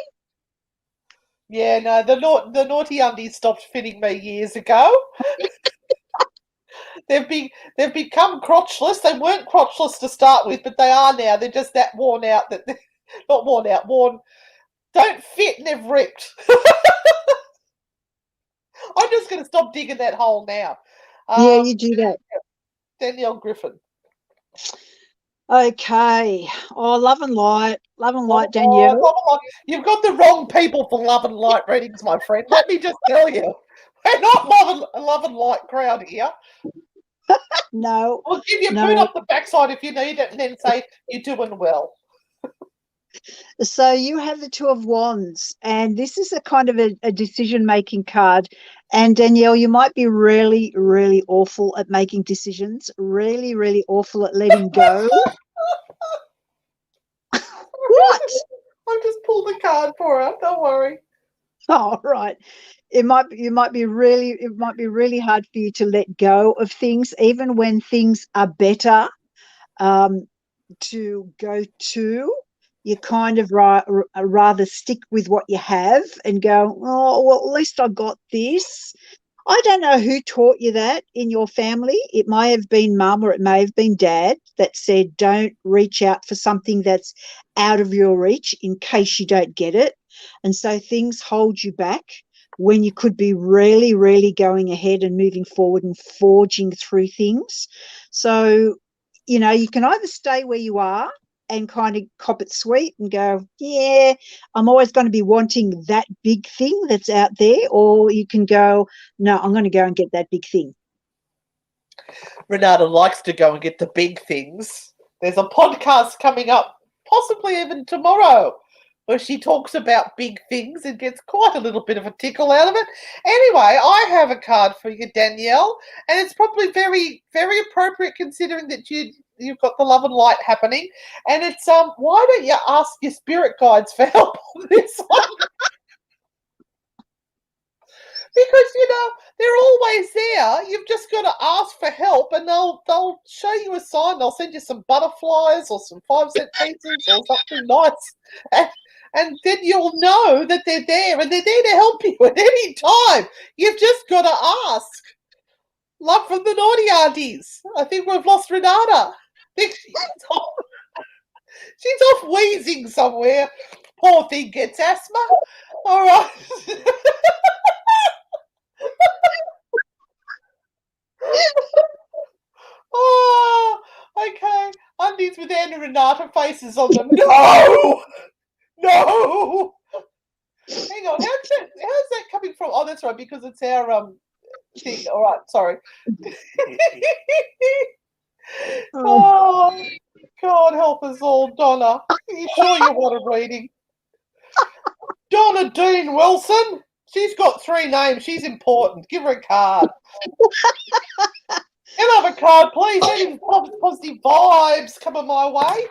Yeah, no, the naughty undies stopped fitting me years ago. They've become crotchless. They weren't crotchless to start with, but they are now. They're just that worn out that not worn out, worn. Don't fit and they've ripped. I'm just going to stop digging that hole now. Yeah, you do that. Danielle Griffin. Okay. Oh, love and light, Oh, Danielle. you've got the wrong people for love and light readings, my friend. Let me just tell you. We're not love and light crowd here. No, I'll give you a boot no. up the backside if you need it and then say you're doing well. So you have the Two of Wands, and this is a kind of a decision-making card. And Danielle, you might be really, really awful at making decisions, really, really awful at letting go. What? I've just pulled the card for her. Don't worry. Oh, right. It might be really hard for you to let go of things, even when things are better to go to. You kind of rather stick with what you have and go, oh, well, at least I got this. I don't know who taught you that in your family. It may have been mum or it may have been dad that said, don't reach out for something that's out of your reach in case you don't get it. And so things hold you back when you could be really, really going ahead and moving forward and forging through things. So, you know, you can either stay where you are and kind of cop it sweet and go, yeah, I'm always going to be wanting that big thing that's out there, or you can go, no, I'm going to go and get that big thing. Renata likes to go and get the big things. There's a podcast coming up, possibly even tomorrow, where she talks about big things and gets quite a little bit of a tickle out of it. Anyway, I have a card for you, Danielle, and it's probably very, very appropriate considering that you've got the love and light happening. And it's why don't you ask your spirit guides for help on this one? Because they're always there. You've just got to ask for help, and they'll show you a sign. They'll send you some butterflies or some 5-cent pieces or something nice, and then you'll know that they're there and they're there to help you at any time. You've just got to ask. Love from the naughty aunties. I think we've lost Renata. I think she's off wheezing somewhere. Poor thing gets asthma. All right. Oh, okay. Undies with Anna Renata faces on them. No! No! Hang on, how's that coming from? Oh, that's right, because it's our thing. All right, sorry. Oh, God help us all, Donna. Are you sure you want a reading? Donna Dean Wilson. She's got 3 names. She's important. Give her a card. Can I have a card, please? Any positive vibes coming my way?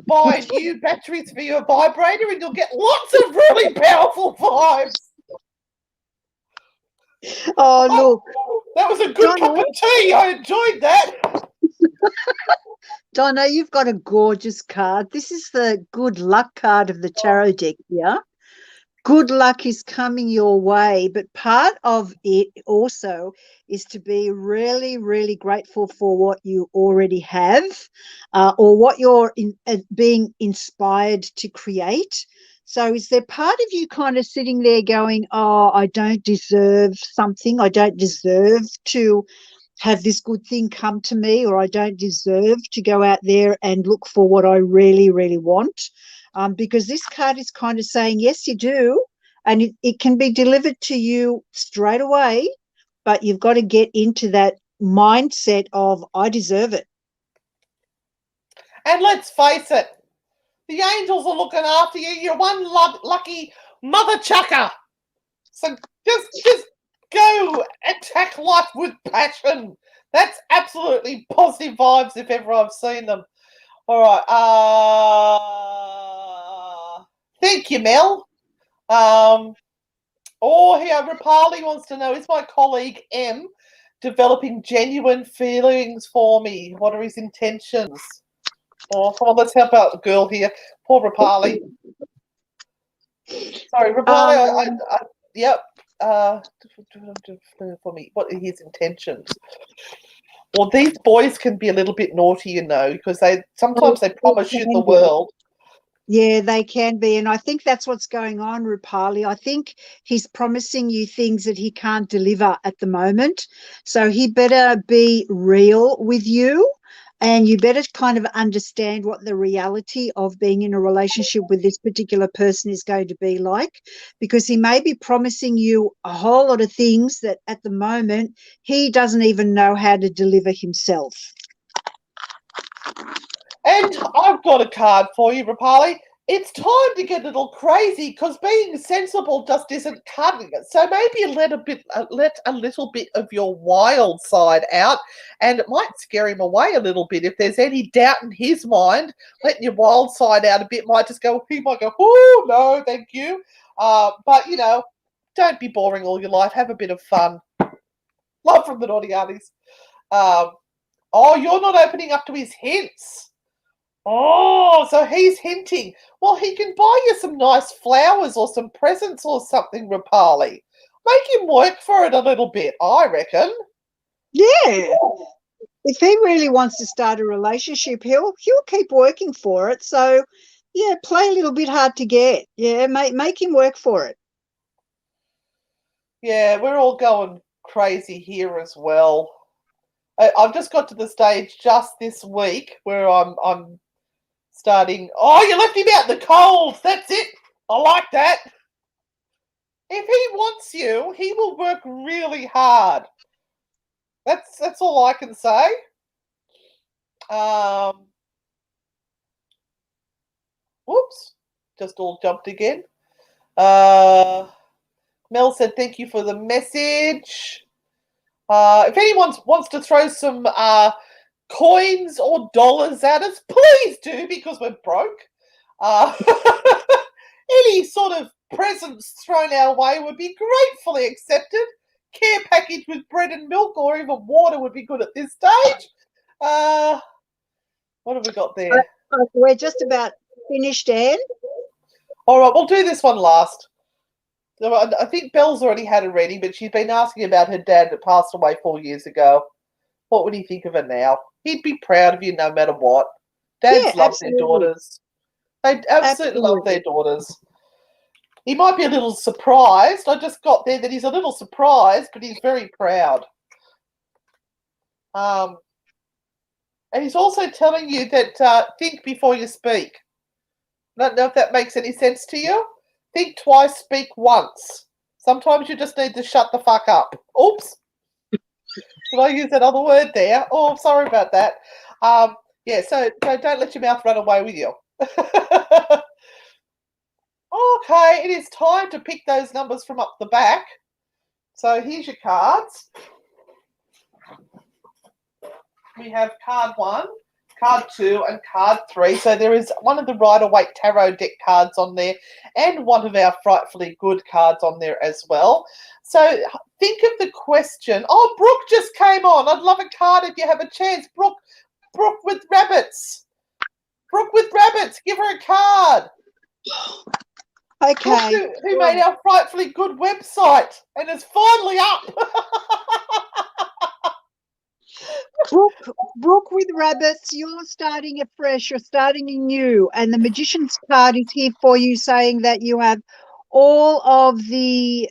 Buy new batteries for your vibrator and you'll get lots of really powerful vibes. Oh, look. That was a good cup of tea. I enjoyed that. Donna, you've got a gorgeous card. This is the good luck card of the tarot deck here. Good luck is coming your way, but part of it also is to be really, really grateful for what you already have or what you're being inspired to create. So is there part of you kind of sitting there going, oh, I don't deserve something. I don't deserve to have this good thing come to me, or I don't deserve to go out there and look for what I really, really want. Because this card is kind of saying, yes, you do, and it can be delivered to you straight away, but you've got to get into that mindset of, I deserve it. And let's face it, the angels are looking after you. You're one lucky mother chucker. So just go attack life with passion. That's absolutely positive vibes if ever I've seen them. All right. Thank you, Mel. Here, Rapali wants to know, is my colleague M developing genuine feelings for me? What are his intentions? Oh, come on, let's help out the girl here. Poor Rapali. Sorry, Rapali, yep. For me, what are his intentions? Well, these boys can be a little bit naughty, you know, because sometimes they promise you the world. Yeah, they can be. And I think that's what's going on, Rupali. I think he's promising you things that he can't deliver at the moment. So he better be real with you, and you better kind of understand what the reality of being in a relationship with this particular person is going to be like, because he may be promising you a whole lot of things that at the moment he doesn't even know how to deliver himself. And I've got a card for you, Rapali. It's time to get a little crazy because being sensible just isn't cutting it. So maybe let a little bit of your wild side out, and it might scare him away a little bit. If there's any doubt in his mind, letting your wild side out a bit might just go. He might go, "Oh no, thank you." But you know, don't be boring all your life. Have a bit of fun. Love from the naughty aunties. Oh, you're not opening up to his hints. Oh, so he's hinting. Well, he can buy you some nice flowers or some presents or something, Rapali. Make him work for it a little bit, I reckon. Yeah. If he really wants to start a relationship, he'll keep working for it. So, yeah, play a little bit hard to get. Yeah, make him work for it. Yeah, we're all going crazy here as well. I've just got to the stage just this week where I'm starting. Oh, you left him out in the cold. That's it. I like that. If he wants you, he will work really hard. That's all I can say. Whoops, just all jumped again. Mel said thank you for the message. If anyone wants to throw some coins or dollars at us, please do, because we're broke. Any sort of presents thrown our way would be gratefully accepted. Care package with bread and milk or even water would be good at this stage. What have we got there? We're just about finished, Anne. All right, we'll do this one last. I think Belle's already had a reading, but she's been asking about her dad that passed away 4 years ago. What would he think of her now? He'd be proud of you no matter what. Dads love their daughters. They absolutely love their daughters. He might be a little surprised. I just got there that he's a little surprised, but he's very proud. And he's also telling you that think before you speak. I don't know if that makes any sense to you. Think twice, speak once. Sometimes you just need to shut the fuck up. Oops. Did I use that other word there? Oh, sorry about that. Yeah, so don't let your mouth run away with you. Okay, it is time to pick those numbers from up the back. So here's your cards. We have card 1, card 2, and card 3. So there is one of the Rider-Waite Tarot deck cards on there and one of our Frightfully Good cards on there as well. So think of the question. Oh, Brooke just came on. I'd love a card if you have a chance. Brooke with rabbits. Brooke with rabbits. Give her a card. Okay. Brooke, who made our Frightfully Good website and is finally up. Brooke with rabbits, you're starting afresh, you're starting anew, and the Magician's card is here for you, saying that you have all of the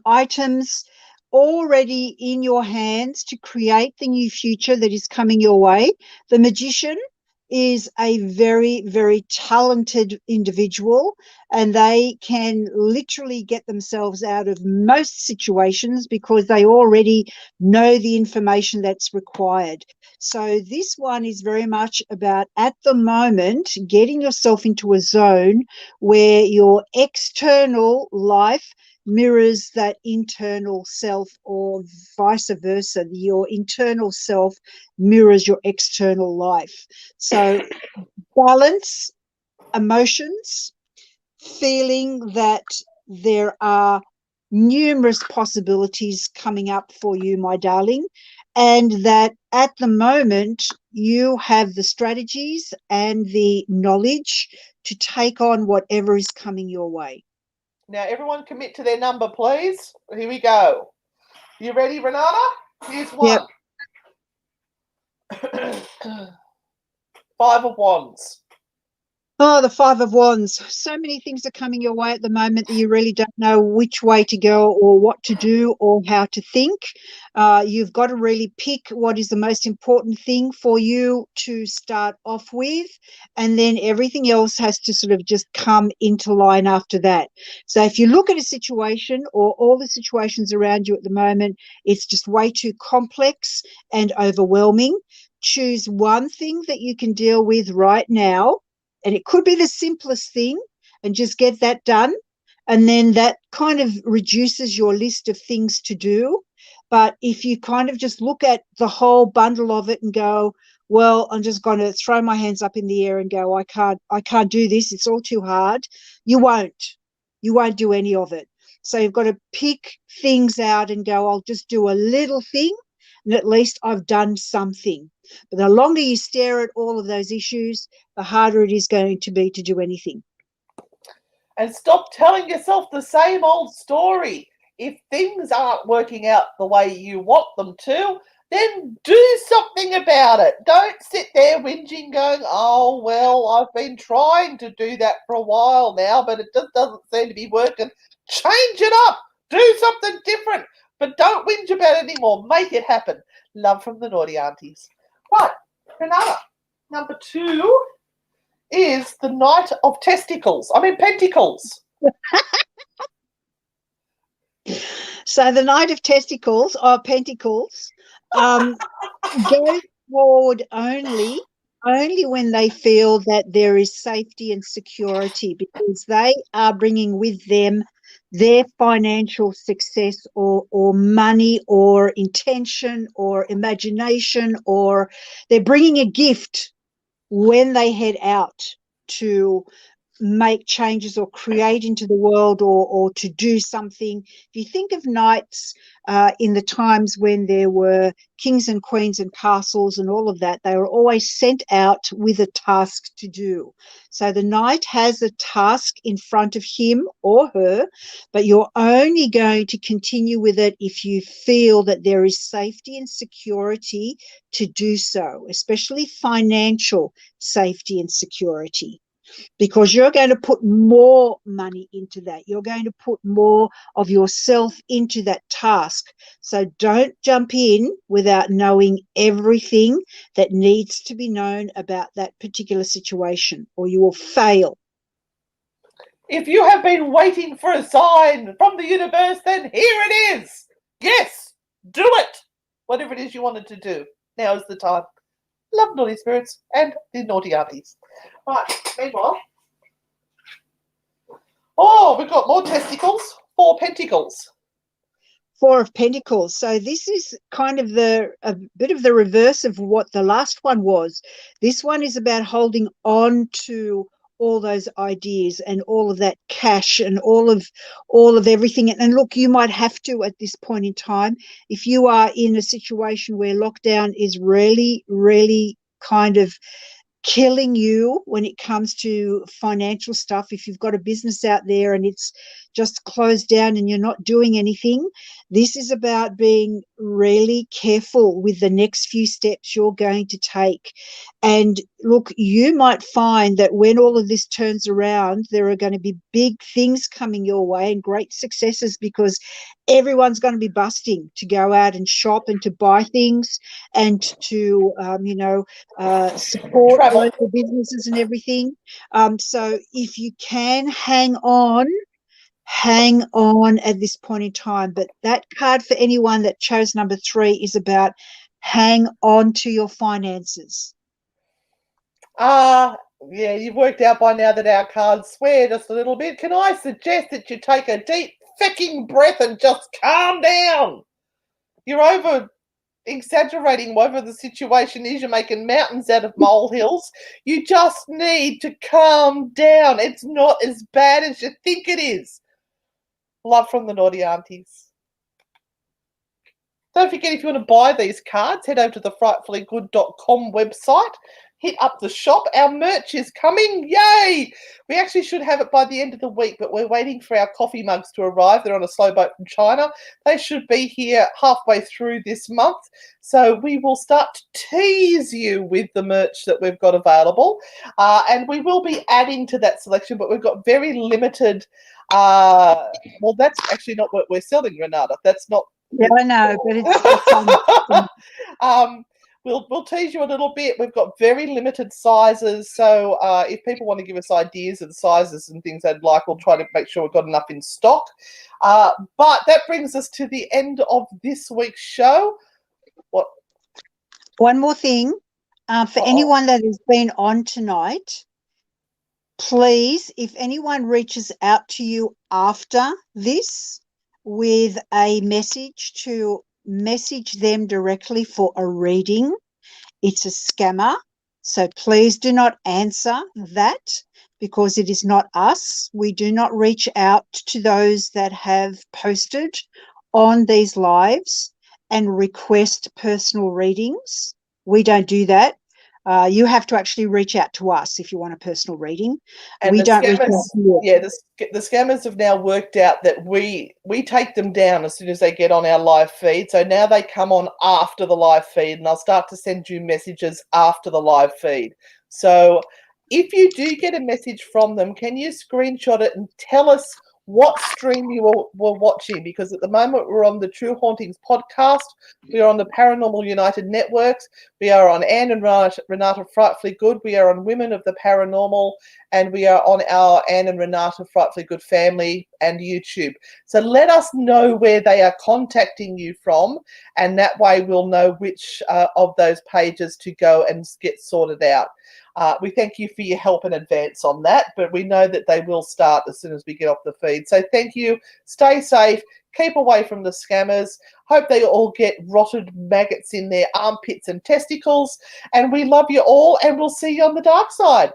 items already in your hands to create the new future that is coming your way. The Magician is a very, very talented individual, and they can literally get themselves out of most situations because they already know the information that's required. So this one is very much about, at the moment, getting yourself into a zone where your external life mirrors that internal self, or vice versa. Your internal self mirrors your external life. So balance emotions, feeling that there are numerous possibilities coming up for you, my darling, and that at the moment you have the strategies and the knowledge to take on whatever is coming your way. Now, everyone commit to their number, please. Here we go. You ready, Renata? Here's one. Yep. 5 of Wands. Oh, the Five of Wands. So many things are coming your way at the moment that you really don't know which way to go or what to do or how to think. You've got to really pick what is the most important thing for you to start off with, and then everything else has to sort of just come into line after that. So if you look at a situation or all the situations around you at the moment, it's just way too complex and overwhelming. Choose one thing that you can deal with right now, and it could be the simplest thing, and just get that done. And then that kind of reduces your list of things to do. But if you kind of just look at the whole bundle of it and go, well, I'm just going to throw my hands up in the air and go, I can't do this. It's all too hard. You won't do any of it. So you've got to pick things out and go, I'll just do a little thing, and at least I've done something. But the longer you stare at all of those issues, the harder it is going to be to do anything. And stop telling yourself the same old story. If things aren't working out the way you want them to, then do something about it. Don't sit there whinging going, oh, well, I've been trying to do that for a while now, but it just doesn't seem to be working. Change it up. Do something different. But don't whinge about it anymore. Make it happen. Love from the naughty aunties. Right, Renata. Number 2 is the Knight of Pentacles. So the Knight of Pentacles goes forward only when they feel that there is safety and security, because they are bringing with them their financial success or money or intention or imagination, or they're bringing a gift when they head out to make changes or create into the world, or to do something. If you think of knights in the times when there were kings and queens and castles and all of that, they were always sent out with a task to do. So the knight has a task in front of him or her, but you're only going to continue with it if you feel that there is safety and security to do so, especially financial safety and security, because you're going to put more money into that. You're going to put more of yourself into that task. So don't jump in without knowing everything that needs to be known about that particular situation, or you will fail. If you have been waiting for a sign from the universe, then here it is. Yes, do it. Whatever it is you wanted to do, now is the time. Love naughty spirits and the naughty aunties. Right, meanwhile. Oh, we've got more testicles. 4 pentacles. 4 of Pentacles. So this is kind of a bit of the reverse of what the last one was. This one is about holding on to all those ideas and all of that cash and all of everything. And look, you might have to at this point in time, if you are in a situation where lockdown is really, really kind of killing you when it comes to financial stuff. If you've got a business out there and it's just closed down and you're not doing anything, this is about being really careful with the next few steps you're going to take. And look, you might find that when all of this turns around, there are going to be big things coming your way and great successes, because everyone's going to be busting to go out and shop and to buy things and to support Travel. local businesses and everything. So if you can hang on at this point in time. But that card for anyone that chose number 3 is about hang on to your finances. Yeah, you've worked out by now that our cards swear just a little bit. Can I suggest that you take a deep fucking breath and just calm down? You're over exaggerating whatever the situation is. You're making mountains out of molehills. You just need to calm down. It's not as bad as you think it is. Love from the naughty aunties. Don't forget, if you want to buy these cards, head over to the frightfullygood.com website. hit up the shop. Our merch is coming. Yay! We actually should have it by the end of the week, but we're waiting for our coffee mugs to arrive. They're on a slow boat from China. They should be here halfway through this month. So we will start to tease you with the merch that we've got available. And we will be adding to that selection, but we've got very limited. Well, that's actually not what we're selling, Renata. That's not. Yeah, I know, but it's We'll tease you a little bit. We've got very limited sizes, so if people want to give us ideas of the sizes and things they'd like, we'll try to make sure we've got enough in stock. But that brings us to the end of this week's show. What? One more thing. For anyone that has been on tonight, please, if anyone reaches out to you after this with a message, to message them directly for a reading. It's a scammer. So please do not answer that, because it is not us. We do not reach out to those that have posted on these lives and request personal readings. We don't do that. You have to actually reach out to us if you want a personal reading. And we don't reach out to you. Yeah, the scammers have now worked out that we take them down as soon as they get on our live feed. So now they come on after the live feed, and they'll start to send you messages after the live feed. So if you do get a message from them, can you screenshot it and tell us what stream you were watching? Because at the moment we're on the True Hauntings podcast, we are on the Paranormal United Networks, we are on Anne and Renata Frightfully Good, we are on Women of the Paranormal, and we are on our Anne and Renata Frightfully Good family and YouTube. So let us know where they are contacting you from, and that way we'll know which of those pages to go and get sorted out. We thank you for your help in advance on that, but we know that they will start as soon as we get off the feed. So thank you. Stay safe. Keep away from the scammers. Hope they all get rotted maggots in their armpits and testicles. And we love you all, and we'll see you on the dark side.